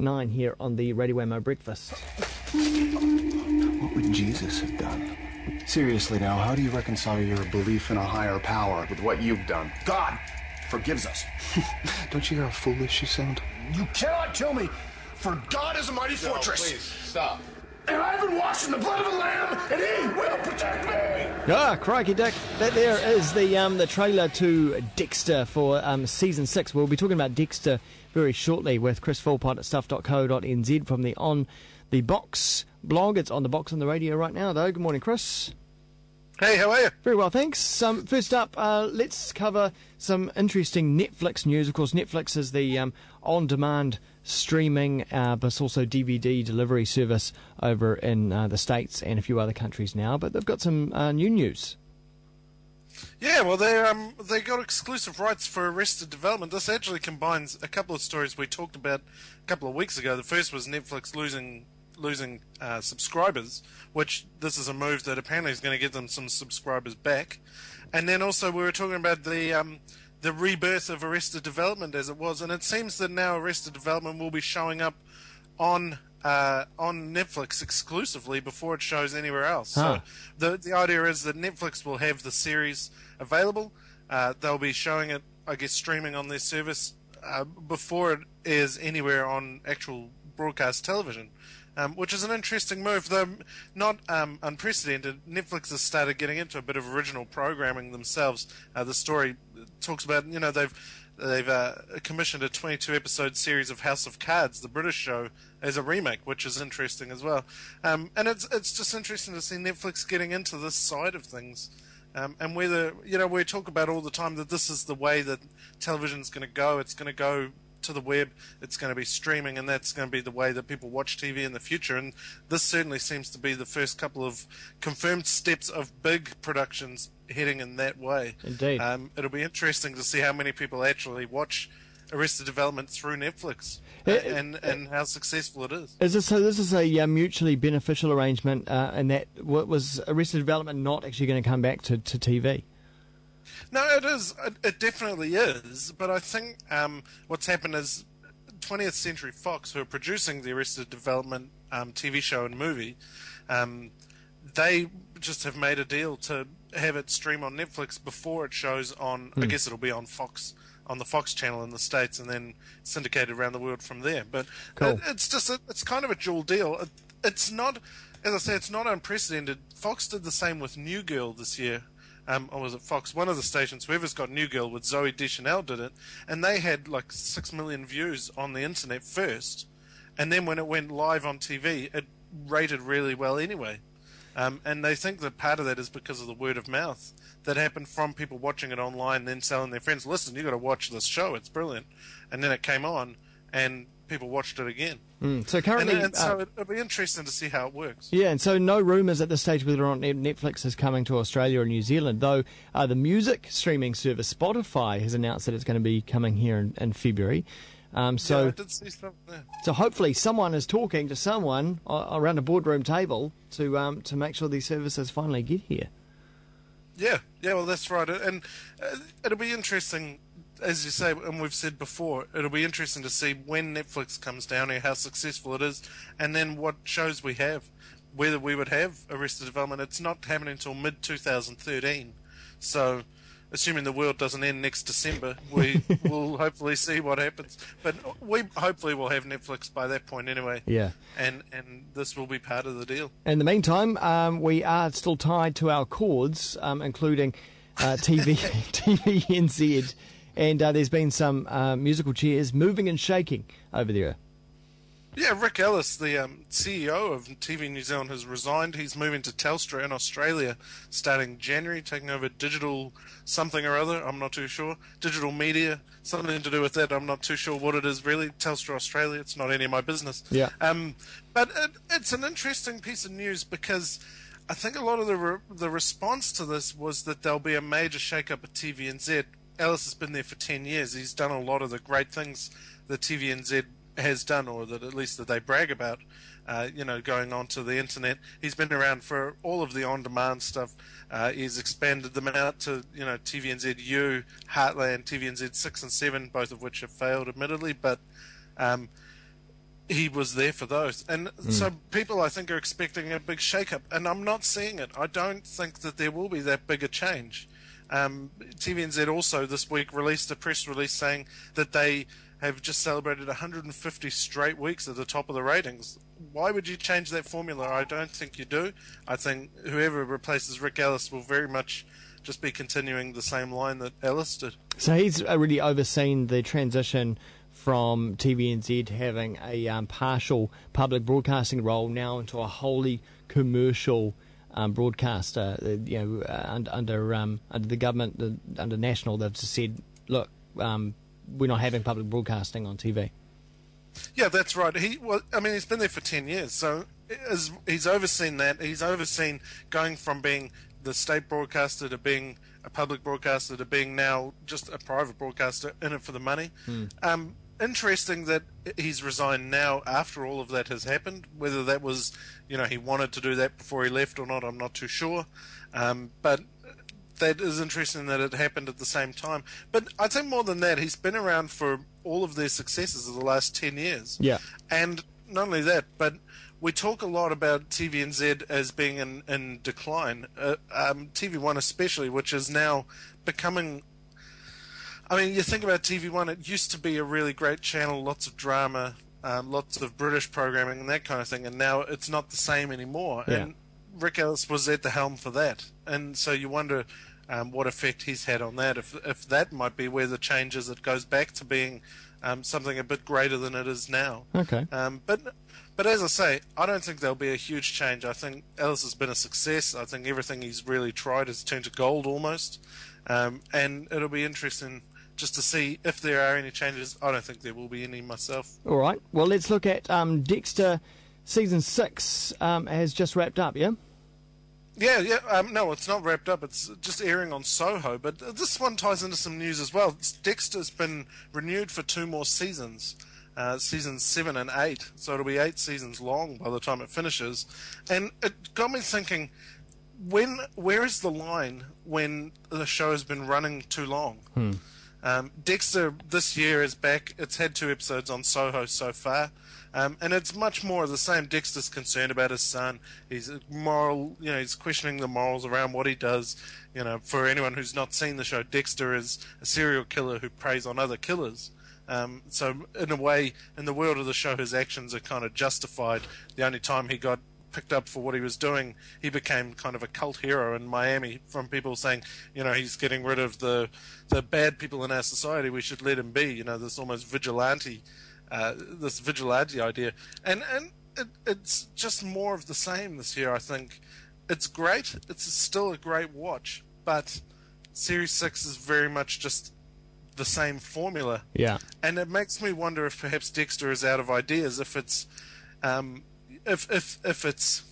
9 here on the Radio Whammo Breakfast. What would Jesus have done? Seriously now, how do you reconcile your belief in a higher power with what you've done? God forgives us. Don't you hear how foolish you sound? You cannot kill me, for God is a mighty fortress. Please, stop. And I've been washed in the blood of the Lamb, and He will protect me. Ah, crikey, Dick. That there is the trailer to Dexter for Season 6. We'll be talking about Dexter very shortly with Chris Philpott at stuff.co.nz from the On the Box blog. It's on the box on the radio right now, though. Good morning, Chris. Hey, how are you? Very well, thanks. First up, let's cover some interesting Netflix news. Of course, Netflix is the on-demand streaming, but also DVD delivery service over in the States and a few other countries now. But they've got some new news. Yeah, well, they got exclusive rights for Arrested Development. This actually combines a couple of stories we talked about a couple of weeks ago. The first was Netflix losing subscribers, which this is a move that apparently is going to get them some subscribers back. And then also we were talking about the rebirth of Arrested Development as it was, and it seems that now Arrested Development will be showing up on Netflix exclusively before it shows anywhere else. Huh. So the idea is that Netflix will have the series available. They'll be showing it, I guess, streaming on their service before it is anywhere on actual broadcast television. Which is an interesting move, though not unprecedented. Netflix has started getting into a bit of original programming themselves. The story talks about, they've commissioned a 22-episode series of House of Cards, the British show, as a remake, which is interesting as well. And it's just interesting to see Netflix getting into this side of things. And whether, we talk about all the time that this is the way that television's going to go. It's going to go to the web, it's going to be streaming, and that's going to be the way that people watch TV in the future. And this certainly seems to be the first couple of confirmed steps of big productions heading in that way. Indeed. It'll be interesting to see how many people actually watch Arrested Development through Netflix and how successful it is. So this is a mutually beneficial arrangement, and that was Arrested Development not actually going to come back to TV? No, it is. It definitely is. But I think what's happened is 20th Century Fox, who are producing the Arrested Development TV show and movie, they just have made a deal to have it stream on Netflix before it shows on, I guess it'll be on Fox, on the Fox channel in the States, and then syndicated around the world from there. But cool. It's kind of a dual deal. It's not, as I say, it's not unprecedented. Fox did the same with New Girl this year. Or was it Fox? One of the stations, whoever's got New Girl with Zooey Deschanel did it, and they had like 6 million views on the internet first, and then when it went live on TV, it rated really well anyway. And they think that part of that is because of the word of mouth that happened from people watching it online, then telling their friends, "Listen, you got to watch this show; it's brilliant." And then it came on, and people watched it again. So currently, so it'll be interesting to see how it works. Yeah, and so no rumours at this stage whether or not Netflix is coming to Australia or New Zealand, though the music streaming service Spotify has announced that it's going to be coming here in February. Yeah, I did see something there. So hopefully someone is talking to someone around a boardroom table to make sure these services finally get here. Yeah, well, that's right. And it'll be interesting, as you say, and we've said before, it'll be interesting to see when Netflix comes down here, how successful it is, and then what shows we have, whether we would have Arrested Development. It's not happening until mid-2013, so assuming the world doesn't end next December, we will hopefully see what happens. But we hopefully will have Netflix by that point anyway. Yeah. And this will be part of the deal. In the meantime, we are still tied to our cords, including TVNZ. And there's been some musical chairs moving and shaking over there. Yeah, Rick Ellis, the CEO of TV New Zealand, has resigned. He's moving to Telstra in Australia starting January, taking over digital something or other. I'm not too sure. Digital media, something to do with that. I'm not too sure what it is really. Telstra Australia, it's not any of my business. Yeah. But it's an interesting piece of news because I think a lot of the response to this was that there'll be a major shake-up at TVNZ. Ellis has been there for 10 years. He's done a lot of the great things that TVNZ has done, or that at least that they brag about, going onto the internet. He's been around for all of the on-demand stuff. He's expanded them out to, TVNZ-U, Heartland, TVNZ 6 and 7, both of which have failed, admittedly. But he was there for those. And so people, I think, are expecting a big shake-up, and I'm not seeing it. I don't think that there will be that big a change. TVNZ also this week released a press release saying that they have just celebrated 150 straight weeks at the top of the ratings. Why would you change that formula? I don't think you do. I think whoever replaces Rick Ellis will very much just be continuing the same line that Ellis did. So he's really overseen the transition from TVNZ having a partial public broadcasting role now into a wholly commercial broadcaster. Under the government, under National, they've just said, look, we're not having public broadcasting on TV. Yeah, that's right. He's been there for 10 years, so he's overseen that. He's overseen going from being the state broadcaster to being a public broadcaster to being now just a private broadcaster in it for the money. Interesting that he's resigned now after all of that has happened. Whether that was, he wanted to do that before he left or not, I'm not too sure. But that is interesting that it happened at the same time. But I'd say more than that, he's been around for all of their successes of the last 10 years. Yeah. And not only that, but we talk a lot about TVNZ as being in decline. TV1 especially, which is now becoming... you think about TV1, it used to be a really great channel, lots of drama, lots of British programming and that kind of thing, and now it's not the same anymore. Yeah. And Rick Ellis was at the helm for that. And so you wonder what effect he's had on that, if that might be where the change is, it goes back to being something a bit greater than it is now. Okay. But as I say, I don't think there'll be a huge change. I think Ellis has been a success. I think everything he's really tried has turned to gold almost. And it'll be interesting just to see if there are any changes. I don't think there will be any myself. All right. Well, let's look at Dexter. Season 6 has just wrapped up, yeah? Yeah. No, it's not wrapped up. It's just airing on Soho. But this one ties into some news as well. Dexter's been renewed for 2 more seasons. Seasons 7 and 8. So it'll be 8 seasons long by the time it finishes. And it got me thinking, where is the line when the show has been running too long? Dexter this year is back. It's had 2 episodes on Soho so far. And it's much more of the same. Dexter's concerned about his son. He's moral, he's questioning the morals around what he does. For anyone who's not seen the show, Dexter is a serial killer who preys on other killers. So in a way, in the world of the show, his actions are kind of justified. The only time he got picked up for what he was doing, he became kind of a cult hero in Miami from people saying, he's getting rid of the bad people in our society, we should let him be, this almost vigilante idea. And it's just more of the same this year, I think. It's great. It's still a great watch, but Series 6 is very much just the same formula. Yeah. And it makes me wonder if perhaps Dexter is out of ideas, if it's if it's,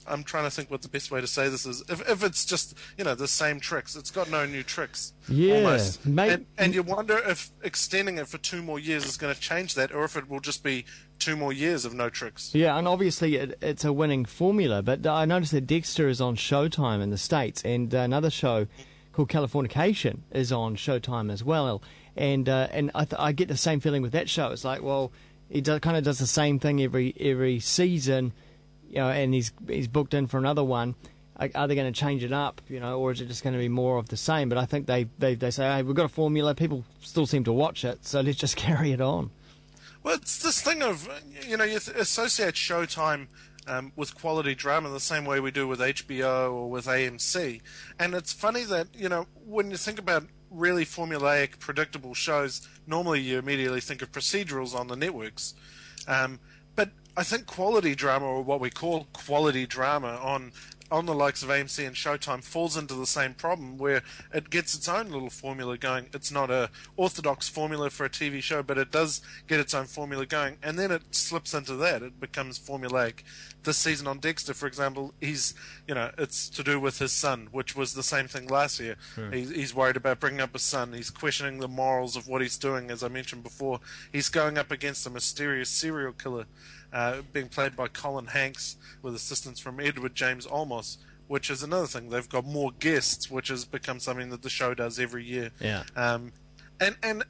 I'm trying to think what the best way to say this is. If it's just, the same tricks. It's got no new tricks. Yeah. Almost. And you wonder if extending it for 2 more years is going to change that, or if it will just be 2 more years of no tricks. Yeah, and obviously it's a winning formula. But I noticed that Dexter is on Showtime in the States, and another show called Californication is on Showtime as well. And I get the same feeling with that show. It's like, well, he kind of does the same thing every season, and he's booked in for another one. Are they going to change it up, or is it just going to be more of the same? But I think they say, hey, we've got a formula. People still seem to watch it, so let's just carry it on. Well, it's this thing of, you associate Showtime with quality drama the same way we do with HBO or with AMC. And it's funny that, when you think about really formulaic, predictable shows, normally you immediately think of procedurals on the networks. But I think quality drama, or what we call quality drama on the likes of AMC and Showtime, falls into the same problem where it gets its own little formula going. It's not a orthodox formula for a TV show, but it does get its own formula going, and then it slips into that. It becomes formulaic. This season on Dexter, for example, it's to do with his son, which was the same thing last year. He's worried about bringing up his son. He's questioning the morals of what he's doing, as I mentioned before. He's going up against a mysterious serial killer, being played by Colin Hanks with assistance from Edward James Olmos, which is another thing. They've got more guests, which has become something that the show does every year. Yeah. And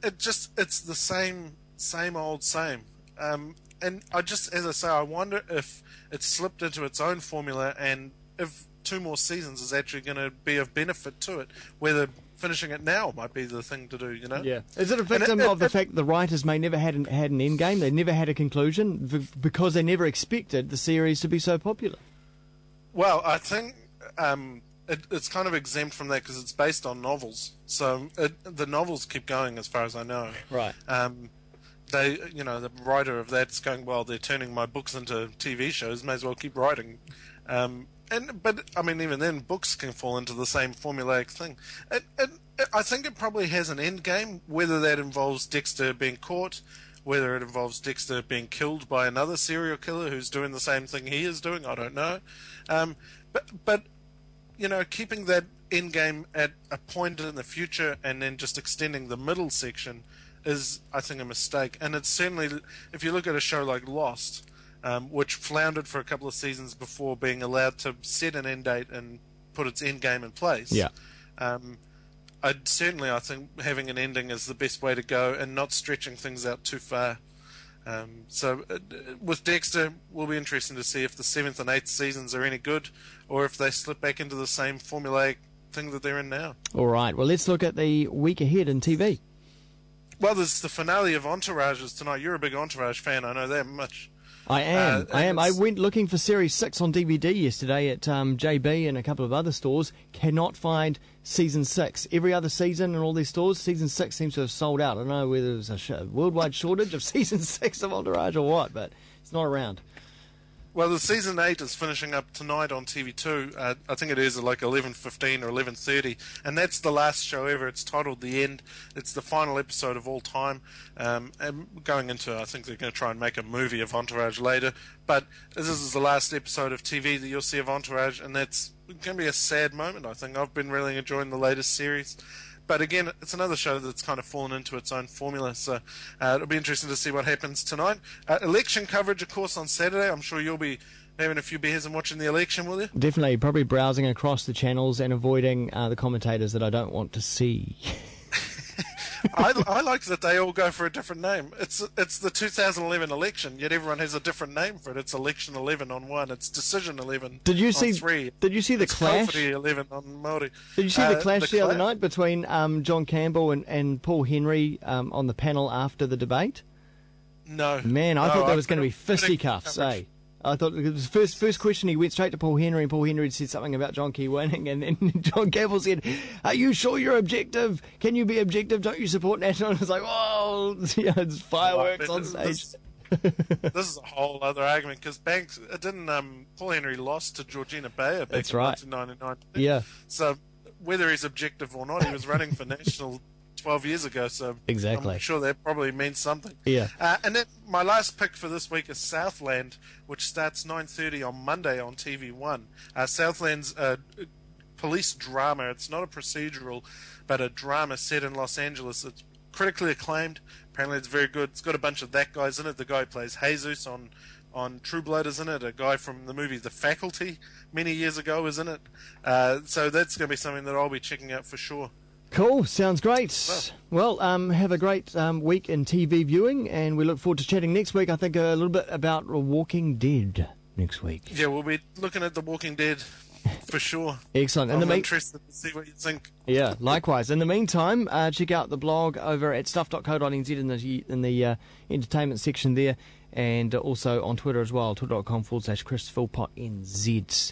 it's the same old same. and I just, as I say, I wonder if it's slipped into its own formula, and if 2 more seasons is actually going to be of benefit to it. Whether finishing it now might be the thing to do, you know? Yeah. Is it a victim of the fact that the writers may never had an end game? They never had a conclusion because they never expected the series to be so popular. Well, I think it's kind of exempt from that because it's based on novels. So the novels keep going, as far as I know. Right. They, the writer of that's going, well, they're turning my books into TV shows. May as well keep writing. But I mean, even then, books can fall into the same formulaic thing. I think it probably has an end game, whether that involves Dexter being caught, whether it involves Dexter being killed by another serial killer who's doing the same thing he is doing. I don't know. But keeping that end game at a point in the future and then just extending the middle section is, I think, a mistake. And it's certainly, if you look at a show like Lost, which floundered for a couple of seasons before being allowed to set an end date and put its end game in place. Yeah. I think having an ending is the best way to go and not stretching things out too far. So with Dexter, will be interesting to see if the 7th and 8th seasons are any good, or if they slip back into the same formulaic thing that they're in now. All right. Well, let's look at the week ahead in TV. Well, there's the finale of Entourages tonight. You're a big Entourage fan, I know that much. I am. I went looking for Series 6 on DVD yesterday at JB and a couple of other stores. Cannot find Season 6. Every other season in all these stores, Season 6 seems to have sold out. I don't know whether there's a worldwide shortage of Season 6 of Entourage or what, but it's not around. Well, the Season 8 is finishing up tonight on TV2. I think it is at like 11:15 or 11:30, and that's the last show ever. It's titled The End. It's the final episode of all time. And going into, I think they're going to try and make a movie of Entourage later, but this is the last episode of TV that you'll see of Entourage, and that's going to be a sad moment, I think. I've been really enjoying the latest series. But again, it's another show that's kind of fallen into its own formula, so it'll be interesting to see what happens tonight. Election coverage, of course, on Saturday. I'm sure you'll be having a few beers and watching the election, will you? Definitely, probably browsing across the channels and avoiding the commentators that I don't want to see. I like that they all go for a different name. It's the 2011 election, yet everyone has a different name for it. It's Election 11 on one. It's Decision 11 on 3. Did you see the clash? Kaupiti 11 on Māori. Did you see the clash the other night between John Campbell and Paul Henry on the panel after the debate? No. Man, I thought there was going to be fisticuffs, eh? I thought it was first question, he went straight to Paul Henry, and Paul Henry said something about John Key winning, and then John Campbell said, "Are you sure you're objective? Can you be objective? Don't you support National?" And I was like, "Whoa, it's fireworks on stage." This is a whole other argument, because Paul Henry lost to Georgina Bayer back in 1999. Yeah. So whether he's objective or not, he was running for National 12 years ago, so exactly. I'm sure that probably means something. Yeah. And then my last pick for this week is Southland, which starts 9:30 on Monday on TV1. Southland's a police drama. It's not a procedural, but a drama set in Los Angeles. It's critically acclaimed. Apparently it's very good. It's got a bunch of that guys in it. The guy who plays Jesus on True Blood is in it. A guy from the movie The Faculty many years ago is in it. So that's going to be something that I'll be checking out for sure. Cool, sounds great. Well, have a great week in TV viewing, and we look forward to chatting next week. I think a little bit about Walking Dead next week. Yeah, we'll be looking at The Walking Dead for sure. Excellent. I'm interested to see what you think. Yeah, likewise. In the meantime, check out the blog over at stuff.co.nz in the entertainment section there, and also on Twitter as well, twitter.com/Chris Philpott NZ.